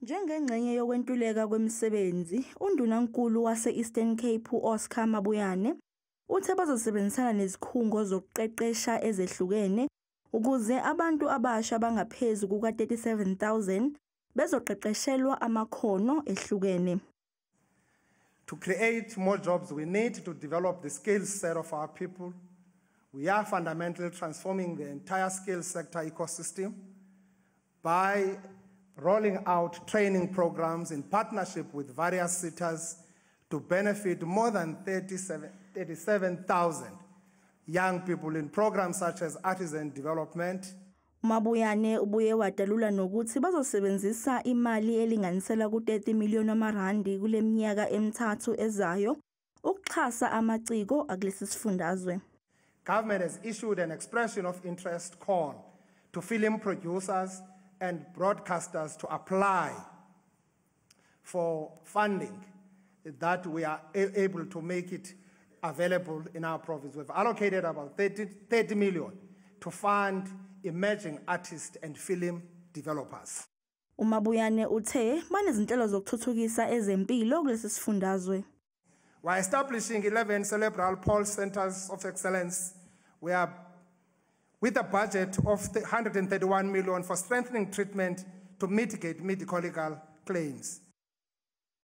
Njengengxenye yokwentuleka kwemisebenzi, uNdunankulu wase-Eastern Cape u-Oscar Mabuyane uthe bazosebenzisana nezikhungo zokuqeqesha ezehlukene ukuze abantu abasha abangaphezu kuka-37,000 bezoqeqeshelwa amakhono ehlukene. To create more jobs, we need to develop the skill set of our people. We are fundamentally transforming the entire skill sector ecosystem by rolling out training programs in partnership with various sectors to benefit more than 37,000 young people in programs such as artisan development. Mabuyane ubuye wadalula nokuthi bazosebenzisa imali elinganisela ku-30 million amarandi kule minyaka emithathu ezayo ukuxhasa amaciko akulesi sifundazwe. Government has issued an expression of interest call to film producers and broadcasters to apply for funding that we are able to make it available in our province. We've allocated about 30 million to fund emerging artists and film developers. Umabuyane uthe banezinhlelo zokuthuthukisa ezempilo kulesi sifundazwe. We're establishing 11 cerebral palsy centers of excellence. We are with a budget of 131 million for strengthening treatment to mitigate medical claims.